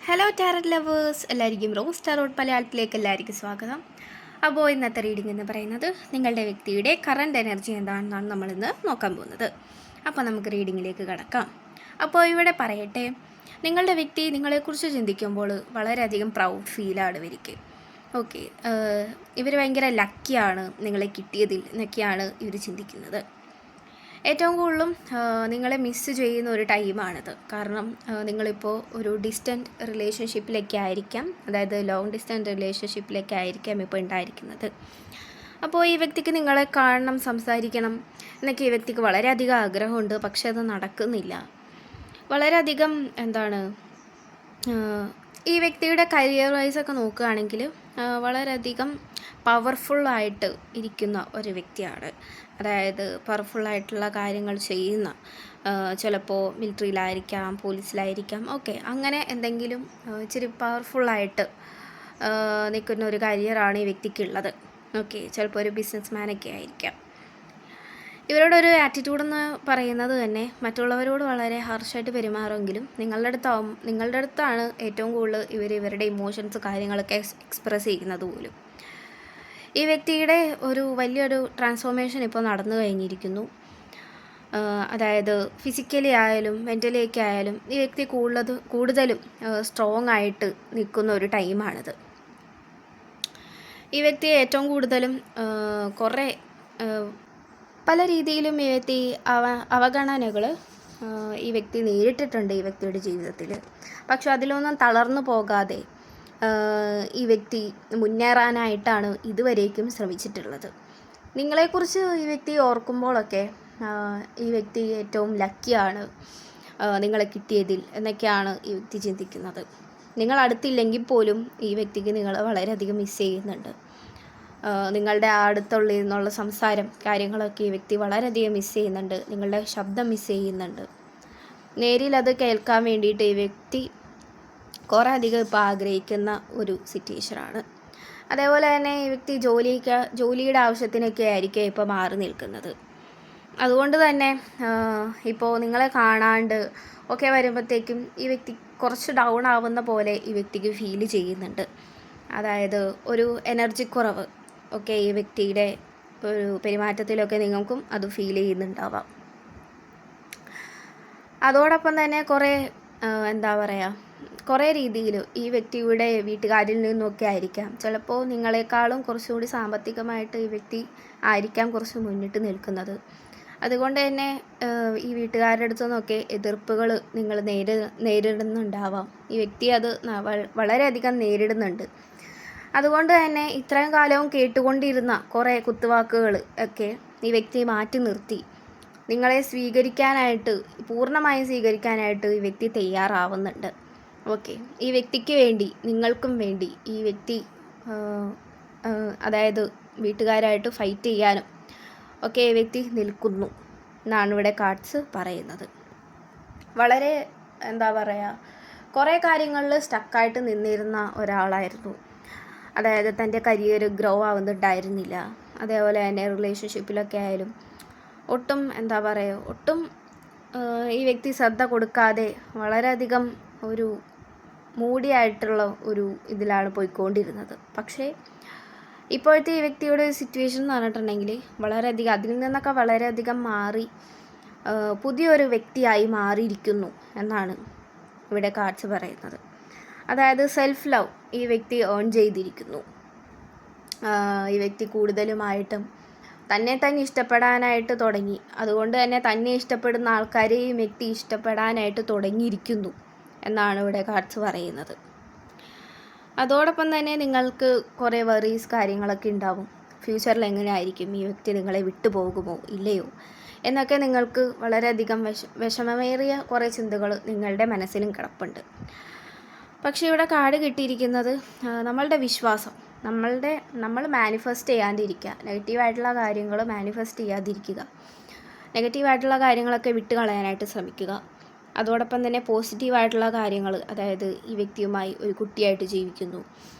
Hello tarot lovers, എല്ലാവർക്കും rose tarot മലയാളത്തിലേക്ക് എല്ലാവർക്കും സ്വാഗതം. അപ്പോൾ ഇന്നത്തെ റീഡിംഗ് എന്ന് പറയുന്നത് നിങ്ങളുടെ വ്യക്തിയുടെ കറണ്ട് എനർജി എന്താണെന്നാണ് നമ്മളിന്ന് നോക്കാൻ പോകുന്നത്. അപ്പോൾ നമുക്ക് റീഡിങ്ങിലേക്ക് കടക്കാം. അപ്പോൾ ഇവിടെ പറയട്ടെ, നിങ്ങളുടെ വ്യക്തി നിങ്ങളെക്കുറിച്ച് ചിന്തിക്കുമ്പോൾ വളരെയധികം പ്രൗഡ് ഫീലാണ് ഇവർക്ക്. ഓക്കെ, ഇവർ ഭയങ്കര ലക്കിയാണ് നിങ്ങളെ കിട്ടിയതിൽ എന്നൊക്കെയാണ് ഇവർ ചിന്തിക്കുന്നത്. ഏറ്റവും കൂടുതലും നിങ്ങളെ മിസ്സ് ചെയ്യുന്ന ഒരു ടൈമാണിത്. കാരണം നിങ്ങളിപ്പോൾ ഒരു ഡിസ്റ്റൻറ്റ് റിലേഷൻഷിപ്പിലൊക്കെ ആയിരിക്കാം, അതായത് ലോങ് ഡിസ്റ്റൻറ്റ് റിലേഷൻഷിപ്പിലൊക്കെ ആയിരിക്കാം ഇപ്പോൾ ഉണ്ടായിരിക്കുന്നത്. അപ്പോൾ ഈ വ്യക്തിക്ക് നിങ്ങളെ കാണണം, സംസാരിക്കണം എന്നൊക്കെ ഈ വ്യക്തിക്ക് വളരെയധികം ആഗ്രഹമുണ്ട്. പക്ഷെ അത് നടക്കുന്നില്ല. വളരെയധികം ഈ വ്യക്തിയുടെ കരിയർ വൈസൊക്കെ നോക്കുകയാണെങ്കിൽ വളരെയധികം പവർഫുള്ളായിട്ട് ഇരിക്കുന്ന ഒരു വ്യക്തിയാണ്. അതായത് പവർഫുള്ളായിട്ടുള്ള കാര്യങ്ങൾ ചെയ്യുന്ന, ചിലപ്പോൾ മിലിറ്ററിയിലായിരിക്കാം, പോലീസിലായിരിക്കാം, ഓക്കെ, അങ്ങനെ എന്തെങ്കിലും ഇച്ചിരി പവർഫുള്ളായിട്ട് നിൽക്കുന്ന ഒരു കരിയറാണ് ഈ വ്യക്തിക്കുള്ളത്. ഓക്കെ, ചിലപ്പോൾ ഒരു ബിസിനസ് മാനൊക്കെ ആയിരിക്കാം. ഇവരുടെ ഒരു ആറ്റിറ്റ്യൂഡെന്ന് പറയുന്നത് തന്നെ മറ്റുള്ളവരോട് വളരെ ഹാർഷായിട്ട് പെരുമാറുമെങ്കിലും നിങ്ങളുടെ അടുത്താണ് ഏറ്റവും കൂടുതൽ ഇവരുടെ ഇമോഷൻസ് കാര്യങ്ങളൊക്കെ എക്സ്പ്രസ് ചെയ്യുന്നത് പോലും. ഈ വ്യക്തിയുടെ ഒരു വലിയൊരു ട്രാൻസ്ഫോർമേഷൻ ഇപ്പോൾ നടന്നു കഴിഞ്ഞിരിക്കുന്നു. അതായത് ഫിസിക്കലി ആയാലും മെൻ്റലി ഒക്കെ ആയാലും ഈ വ്യക്തി കൂടുതലും സ്ട്രോങ് ആയിട്ട് നിൽക്കുന്ന ഒരു ടൈമാണിത്. ഈ വ്യക്തി ഏറ്റവും കൂടുതലും കുറേ പല രീതിയിലും ഈ വ്യക്തി അവഗണനകൾ ഈ വ്യക്തി നേരിട്ടിട്ടുണ്ട് ഈ വ്യക്തിയുടെ ജീവിതത്തിൽ. പക്ഷെ അതിലൊന്നും തളർന്നു പോകാതെ ഈ വ്യക്തി മുന്നേറാനായിട്ടാണ് ഇതുവരേക്കും ശ്രമിച്ചിട്ടുള്ളത്. നിങ്ങളെക്കുറിച്ച് ഈ വ്യക്തി ഓർക്കുമ്പോഴൊക്കെ ഈ വ്യക്തി ഏറ്റവും ലക്കിയാണ് നിങ്ങളെ കിട്ടിയതിൽ എന്നൊക്കെയാണ് ഈ വ്യക്തി ചിന്തിക്കുന്നത്. നിങ്ങൾ അടുത്തില്ലെങ്കിൽ പോലും ഈ വ്യക്തിക്ക് നിങ്ങളെ വളരെയധികം മിസ് ചെയ്യുന്നുണ്ട്. നിങ്ങളുടെ അടുത്തുള്ളിൽ നിന്നുള്ള സംസാരം കാര്യങ്ങളൊക്കെ ഈ വ്യക്തി വളരെയധികം മിസ് ചെയ്യുന്നുണ്ട്. നിങ്ങളുടെ ശബ്ദം മിസ് ചെയ്യുന്നുണ്ട്. നേരിൽ അത് കേൾക്കാൻ വേണ്ടിയിട്ട് ഈ വ്യക്തി കുറേ അധികം ഇപ്പോൾ ആഗ്രഹിക്കുന്ന ഒരു സിറ്റുവേഷനാണ്. അതേപോലെ തന്നെ ഈ വ്യക്തി ജോലിയുടെ ആവശ്യത്തിനൊക്കെ ആയിരിക്കും ഇപ്പോൾ മാറി നിൽക്കുന്നത്. അതുകൊണ്ട് തന്നെ ഇപ്പോൾ നിങ്ങളെ കാണാണ്ട് ഒക്കെ വരുമ്പോഴത്തേക്കും ഈ വ്യക്തി കുറച്ച് ഡൗൺ ആവുന്ന പോലെ ഈ വ്യക്തിക്ക് ഫീൽ ചെയ്യുന്നുണ്ട്. അതായത് ഒരു എനർജി കുറവ് ഒക്കെ ഈ വ്യക്തിയുടെ ഒരു പെരുമാറ്റത്തിലൊക്കെ നിങ്ങൾക്കും അത് ഫീൽ ചെയ്യുന്നുണ്ടാവാം. അതോടൊപ്പം തന്നെ കുറേ രീതിയിൽ ഈ വ്യക്തിയുടെ വീട്ടുകാരിൽ നിന്നൊക്കെ ആയിരിക്കാം, ചിലപ്പോൾ നിങ്ങളെക്കാളും കുറച്ചുകൂടി സാമ്പത്തികമായിട്ട് ഈ വ്യക്തി ആയിരിക്കാം കുറച്ച് മുന്നിട്ട് നിൽക്കുന്നത്. അതുകൊണ്ട് തന്നെ ഈ വീട്ടുകാരുടെ അടുത്തു നിന്നൊക്കെ എതിർപ്പുകൾ നിങ്ങൾ നേരിടുന്നുണ്ടാവാം. ഈ വ്യക്തി അത് വളരെയധികം നേരിടുന്നുണ്ട്. അതുകൊണ്ട് തന്നെ ഇത്രയും കാലവും കേട്ടുകൊണ്ടിരുന്ന കുറേ കുത്തുവാക്കുകൾ ഒക്കെ ഈ വ്യക്തി മാറ്റി നിർത്തി നിങ്ങളെ പൂർണ്ണമായും സ്വീകരിക്കാനായിട്ട് ഈ വ്യക്തി തയ്യാറാവുന്നുണ്ട്. ഓക്കെ, ഈ വ്യക്തിക്ക് വേണ്ടി, നിങ്ങൾക്കും വേണ്ടി ഈ വ്യക്തി അതായത് വീട്ടുകാരായിട്ട് ഫൈറ്റ് ചെയ്യാനും ഒക്കെ ഈ വ്യക്തി നിൽക്കുന്നു എന്നാണ് ഇവിടെ കാർഡ്സ് പറയുന്നത്. വളരെ കുറേ കാര്യങ്ങളിൽ സ്റ്റക്കായിട്ട് നിന്നിരുന്ന ഒരാളായിരുന്നു. അതായത് തൻ്റെ കരിയർ ഗ്രോ ആവുന്നുണ്ടായിരുന്നില്ല. അതേപോലെ തന്നെ റിലേഷൻഷിപ്പിലൊക്കെ ആയാലും ഒട്ടും ഈ വ്യക്തി ശ്രദ്ധ കൊടുക്കാതെ വളരെയധികം ഒരു മൂടിയായിട്ടുള്ള ഒരു ഇതിലാണ് പോയിക്കൊണ്ടിരുന്നത്. പക്ഷേ ഇപ്പോഴത്തെ ഈ വ്യക്തിയുടെ സിറ്റുവേഷൻ എന്ന് പറഞ്ഞിട്ടുണ്ടെങ്കിൽ വളരെയധികം അതിൽ നിന്നൊക്കെ വളരെയധികം മാറി പുതിയൊരു വ്യക്തിയായി മാറിയിരിക്കുന്നു എന്നാണ് ഇവിടെ കാർഡ്സ് പറയുന്നത്. അതായത് സെൽഫ് ലവ് ഈ വ്യക്തി ഏൺ ചെയ്തിരിക്കുന്നു. ഈ വ്യക്തി കൂടുതലുമായിട്ടും തന്നെ ഇഷ്ടപ്പെടാനായിട്ട് തുടങ്ങി. അതുകൊണ്ട് തന്നെ തന്നെ ഇഷ്ടപ്പെടുന്ന ആൾക്കാരെ ഈ വ്യക്തി ഇഷ്ടപ്പെടാനായിട്ട് തുടങ്ങിയിരിക്കുന്നു എന്നാണ് ഇവിടെ കാർഡ്സ് പറയുന്നത്. അതോടൊപ്പം തന്നെ നിങ്ങൾക്ക് കുറേ വറീസ് കാര്യങ്ങളൊക്കെ ഉണ്ടാവും. ഫ്യൂച്ചറിൽ എങ്ങനെയായിരിക്കും, ഈ വ്യക്തി നിങ്ങളെ വിട്ടു പോകുമോ ഇല്ലയോ എന്നൊക്കെ നിങ്ങൾക്ക് വളരെയധികം വിഷമമേറിയ കുറേ ചിന്തകൾ നിങ്ങളുടെ മനസ്സിലും കിടപ്പുണ്ട്. പക്ഷേ ഇവിടെ കാർഡ് കിട്ടിയിരിക്കുന്നത് നമ്മളുടെ വിശ്വാസം, നമ്മൾ മാനിഫെസ്റ്റ് ചെയ്യാതിരിക്കുക. നെഗറ്റീവായിട്ടുള്ള കാര്യങ്ങൾ മാനിഫെസ്റ്റ് ചെയ്യാതിരിക്കുക. നെഗറ്റീവായിട്ടുള്ള കാര്യങ്ങളൊക്കെ വിട്ട് കളയാനായിട്ട് ശ്രമിക്കുക. അതോടൊപ്പം തന്നെ പോസിറ്റീവായിട്ടുള്ള കാര്യങ്ങൾ, അതായത് ഈ വ്യക്തിയുമായി ഒരു കുട്ടിയായിട്ട് ജീവിക്കുന്നു,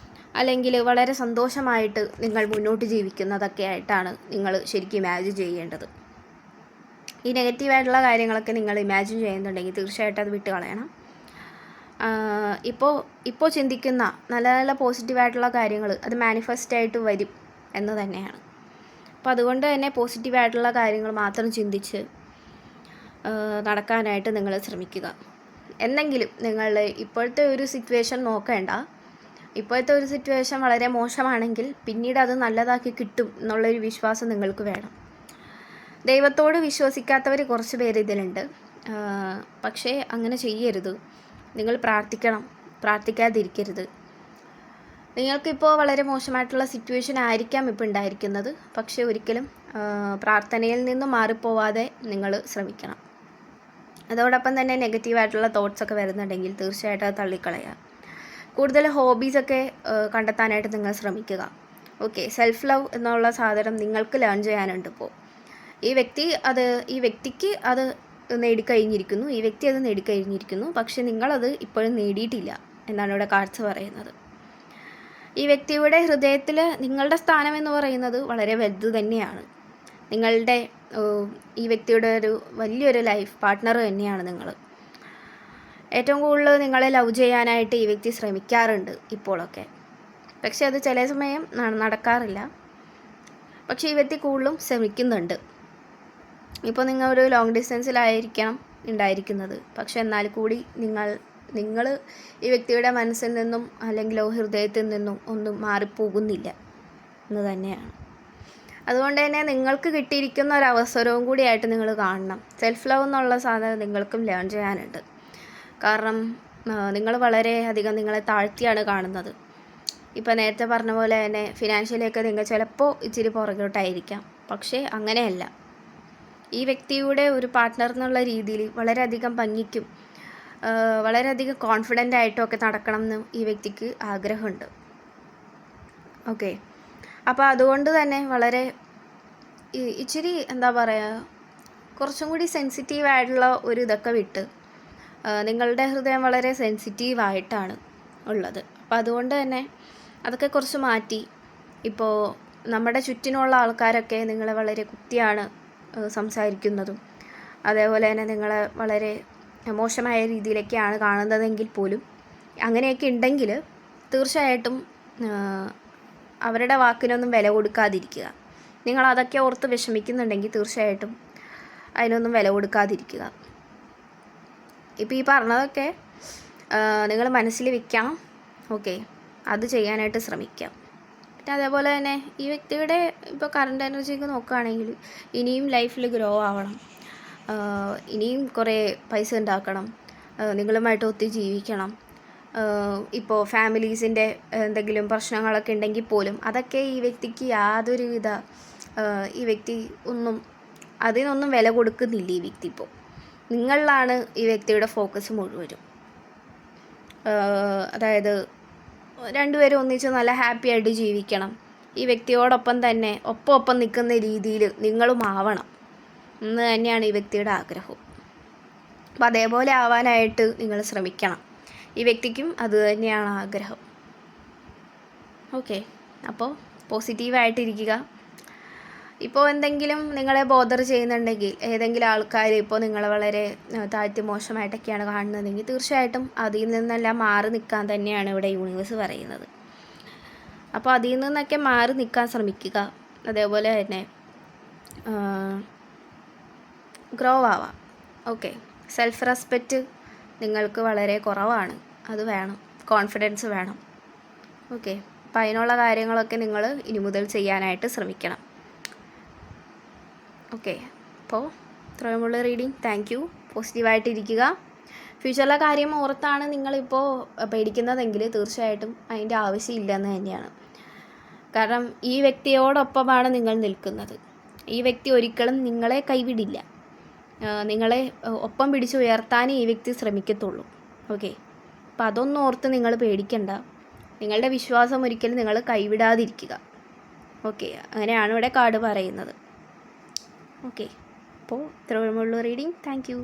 അല്ലെങ്കിൽ വളരെ സന്തോഷമായിട്ട് നിങ്ങൾ മുന്നോട്ട് ജീവിക്കുന്നതൊക്കെ ആയിട്ടാണ് നിങ്ങൾ ശരിക്കും ഇമാജിൻ ചെയ്യേണ്ടത്. ഈ നെഗറ്റീവായിട്ടുള്ള കാര്യങ്ങളൊക്കെ നിങ്ങൾ ഇമാജിൻ ചെയ്യുന്നുണ്ടെങ്കിൽ തീർച്ചയായിട്ടും അത് വിട്ട് കളയണം. ഇപ്പോൾ ചിന്തിക്കുന്ന നല്ല നല്ല പോസിറ്റീവായിട്ടുള്ള കാര്യങ്ങൾ അത് മാനിഫെസ്റ്റായിട്ട് വരും എന്ന് തന്നെയാണ്. അപ്പോൾ അതുകൊണ്ട് തന്നെ പോസിറ്റീവായിട്ടുള്ള കാര്യങ്ങൾ മാത്രം ചിന്തിച്ച് നടക്കാനായിട്ട് നിങ്ങൾ ശ്രമിക്കുക. എന്തെങ്കിലും നിങ്ങളുടെ ഇപ്പോഴത്തെ ഒരു സിറ്റുവേഷൻ നോക്കേണ്ട. ഇപ്പോഴത്തെ ഒരു സിറ്റുവേഷൻ വളരെ മോശമാണെങ്കിൽ പിന്നീട് അത് നല്ലതാക്കി കിട്ടും എന്നുള്ളൊരു വിശ്വാസം നിങ്ങൾക്ക് വേണം. ദൈവത്തോട് വിശ്വസിക്കാത്തവർ കുറച്ച് പേര് ഇതിലുണ്ട്. പക്ഷേ അങ്ങനെ ചെയ്യരുത്. നിങ്ങൾ പ്രാർത്ഥിക്കാതിരിക്കരുത്. നിങ്ങൾക്കിപ്പോൾ വളരെ മോശമായിട്ടുള്ള സിറ്റുവേഷൻ ആയിരിക്കാം ഇപ്പോൾ ഉണ്ടായിരിക്കുന്നത്. പക്ഷേ ഒരിക്കലും പ്രാർത്ഥനയിൽ നിന്ന് മാറിപ്പോവാതെ നിങ്ങൾ ശ്രമിക്കണം. അതോടൊപ്പം തന്നെ നെഗറ്റീവായിട്ടുള്ള തോട്ട്സൊക്കെ വരുന്നുണ്ടെങ്കിൽ തീർച്ചയായിട്ടും അത് തള്ളിക്കളയുക. കൂടുതൽ ഹോബീസൊക്കെ കണ്ടെത്താനായിട്ട് നിങ്ങൾ ശ്രമിക്കുക. ഓക്കെ, സെൽഫ് ലവ് എന്നുള്ള സാധനം നിങ്ങൾക്ക് ലേൺ ചെയ്യാനുണ്ട്. ഇപ്പോൾ ഈ വ്യക്തിക്ക് അത് നേടിക്കഴിഞ്ഞിരിക്കുന്നു, ഈ വ്യക്തി അത് നേടിക്കഴിഞ്ഞിരിക്കുന്നു. പക്ഷെ നിങ്ങളത് ഇപ്പോഴും നേടിയിട്ടില്ല എന്നാണ് ഇവിടെ കാഴ്ച പറയുന്നത്. ഈ വ്യക്തിയുടെ ഹൃദയത്തിൽ നിങ്ങളുടെ സ്ഥാനം എന്ന് പറയുന്നത് വളരെ വലുത് തന്നെയാണ്. ഈ വ്യക്തിയുടെ ഒരു വലിയൊരു ലൈഫ് പാർട്ട്ണർ തന്നെയാണ് നിങ്ങൾ. ഏറ്റവും കൂടുതൽ നിങ്ങളെ ലവ് ചെയ്യാനായിട്ട് ഈ വ്യക്തി ശ്രമിക്കാറുണ്ട് ഇപ്പോഴൊക്കെ. പക്ഷെ അത് ചില സമയം നടക്കാറില്ല. പക്ഷേ ഈ വ്യക്തി കൂടുതലും ശ്രമിക്കുന്നുണ്ട്. ഇപ്പോൾ നിങ്ങൾ ഒരു ലോങ് ഡിസ്റ്റൻസിലായിരിക്കണം ഉണ്ടായിരിക്കുന്നത്. പക്ഷെ എന്നാൽ കൂടി നിങ്ങൾ ഈ വ്യക്തിയുടെ മനസ്സിൽ നിന്നും അല്ലെങ്കിൽ ഹൃദയത്തിൽ നിന്നും ഒന്നും മാറിപ്പോകുന്നില്ല എന്ന് തന്നെയാണ്. അതുകൊണ്ട് തന്നെ നിങ്ങൾക്ക് കിട്ടിയിരിക്കുന്ന ഒരു അവസരവും കൂടിയായിട്ട് നിങ്ങൾ കാണണം. സെൽഫ് ലവ് എന്നുള്ള സാധനം നിങ്ങൾക്കും ലേൺ ചെയ്യാനുണ്ട്. കാരണം നിങ്ങൾ വളരെയധികം നിങ്ങളെ താഴ്ത്തിയാണ് കാണുന്നത്. ഇപ്പോൾ നേരത്തെ പറഞ്ഞ പോലെ തന്നെ ഫിനാൻഷ്യലിയൊക്കെ നിങ്ങൾ ചിലപ്പോൾ ഇച്ചിരി പുറകോട്ടായിരിക്കാം. പക്ഷേ അങ്ങനെയല്ല. ഈ വ്യക്തിയുടെ ഒരു പാർട്ട്ണർ എന്നുള്ള രീതിയിൽ വളരെയധികം ഭംഗിക്കും വളരെയധികം കോൺഫിഡൻ്റ് ആയിട്ടും ഒക്കെ നടക്കണം എന്ന് ഈ വ്യക്തിക്ക് ആഗ്രഹമുണ്ട്. ഓക്കെ, അപ്പോൾ അതുകൊണ്ട് തന്നെ വളരെ ഇച്ചിരി എന്താ പറയുക, കുറച്ചും കൂടി സെൻസിറ്റീവായിട്ടുള്ള ഒരു ഇതൊക്കെ വിട്ട് നിങ്ങളുടെ ഹൃദയം വളരെ സെൻസിറ്റീവായിട്ടാണ് ഉള്ളത്. അപ്പോൾ അതുകൊണ്ട് തന്നെ അതൊക്കെ കുറച്ച് മാറ്റി, ഇപ്പോൾ നമ്മുടെ ചുറ്റിനുള്ള ആൾക്കാരൊക്കെ നിങ്ങളെ വളരെ കുത്തിയാണ് സംസാരിക്കുന്നതും അതേപോലെ തന്നെ നിങ്ങളെ വളരെ മോശമായ രീതിയിലൊക്കെയാണ് കാണുന്നതെങ്കിൽ പോലും അങ്ങനെയൊക്കെ ഉണ്ടെങ്കിൽ തീർച്ചയായിട്ടും അവരുടെ വാക്കിനൊന്നും വില കൊടുക്കാതിരിക്കുക. നിങ്ങളതൊക്കെ ഓർത്ത് വിഷമിക്കുന്നുണ്ടെങ്കിൽ തീർച്ചയായിട്ടും അതിനൊന്നും വില കൊടുക്കാതിരിക്കുക. ഇപ്പോൾ ഈ പറഞ്ഞതൊക്കെ നിങ്ങൾ മനസ്സിൽ വെക്കണം. ഓക്കെ, അത് ചെയ്യാനായിട്ട് ശ്രമിക്കാം. പിന്നെ അതേപോലെ തന്നെ ഈ വ്യക്തിയുടെ ഇപ്പോൾ കറണ്ട് എനർജിക്ക് നോക്കുകയാണെങ്കിൽ ഇനിയും ലൈഫിൽ ഗ്രോ ആവണം, ഇനിയും കുറേ പൈസ ഉണ്ടാക്കണം, നിങ്ങളുമായിട്ട് ഒത്തു ജീവിക്കണം. ഇപ്പോൾ ഫാമിലീസിൻ്റെ എന്തെങ്കിലും പ്രശ്നങ്ങളൊക്കെ ഉണ്ടെങ്കിൽ പോലും അതൊക്കെ ഈ വ്യക്തിക്ക് യാതൊരുവിധ ഈ വ്യക്തി അതിനൊന്നും വില കൊടുക്കുന്നില്ല. ഈ വ്യക്തി ഇപ്പോൾ നിങ്ങളിലാണ് ഈ വ്യക്തിയുടെ ഫോക്കസ് മുഴുവനും. അതായത് രണ്ടുപേരും ഒന്നിച്ച് നല്ല ഹാപ്പി ആയിട്ട് ജീവിക്കണം. ഈ വ്യക്തിയോടൊപ്പം തന്നെ ഒപ്പം നിൽക്കുന്ന രീതിയിൽ നിങ്ങളും ആവണം എന്ന് തന്നെയാണ് ഈ വ്യക്തിയുടെ ആഗ്രഹം. അപ്പോൾ അതേപോലെ ആവാനായിട്ട് നിങ്ങൾ ശ്രമിക്കണം. ഈ വ്യക്തിക്കും അത് തന്നെയാണ് ആഗ്രഹം. ഓക്കെ, അപ്പോൾ പോസിറ്റീവായിട്ടിരിക്കുക. ഇപ്പോൾ എന്തെങ്കിലും നിങ്ങളെ ബോദർ ചെയ്യുന്നുണ്ടെങ്കിൽ, ഏതെങ്കിലും ആൾക്കാർ ഇപ്പോൾ നിങ്ങളെ വളരെ താഴ്ത്തി മോശമായിട്ടൊക്കെയാണ് കാണുന്നതെങ്കിൽ തീർച്ചയായിട്ടും അതിൽ നിന്നെല്ലാം മാറി നിൽക്കാൻ തന്നെയാണ് ഇവിടെ യൂണിവേഴ്സ് പറയുന്നത്. അപ്പോൾ അതിൽ നിന്നൊക്കെ മാറി നിൽക്കാൻ ശ്രമിക്കുക. അതേപോലെ തന്നെ ഗ്രോ ആവാം. ഓക്കെ, സെൽഫ് റെസ്പെക്റ്റ് നിങ്ങൾക്ക് വളരെ കുറവാണ്, അത് വേണം. കോൺഫിഡൻസ് വേണം. ഓക്കെ, അപ്പോൾ അതിനുള്ള കാര്യങ്ങളൊക്കെ നിങ്ങൾ ഇനി മുതൽ ചെയ്യാനായിട്ട് ശ്രമിക്കണം. ഓക്കെ, അപ്പോൾ ഇത്രയുമുള്ള റീഡിങ്. Thank you. പോസിറ്റീവായിട്ടിരിക്കുക. ഫ്യൂച്ചറിലെ കാര്യം ഓർത്താണ് നിങ്ങളിപ്പോൾ പേടിക്കുന്നതെങ്കിൽ തീർച്ചയായിട്ടും അതിൻ്റെ ആവശ്യമില്ല എന്ന് തന്നെയാണ്. കാരണം ഈ വ്യക്തിയോടൊപ്പമാണ് നിങ്ങൾ നിൽക്കുന്നത്. ഈ വ്യക്തി ഒരിക്കലും നിങ്ങളെ കൈവിടില്ല. നിങ്ങളെ ഒപ്പം പിടിച്ചുയർത്താനേ ഈ വ്യക്തി ശ്രമിക്കത്തുള്ളൂ. ഓക്കെ, അപ്പം അതൊന്നും ഓർത്ത് നിങ്ങൾ പേടിക്കണ്ട. നിങ്ങളുടെ വിശ്വാസം ഒരിക്കലും നിങ്ങൾ കൈവിടാതിരിക്കുക. ഓക്കെ, അങ്ങനെയാണ് ഇവിടെ കാർഡ് പറയുന്നത്. ഓക്കെ, അപ്പോൾ ഇത്രയുമുള്ള റീഡിങ്. Thank U.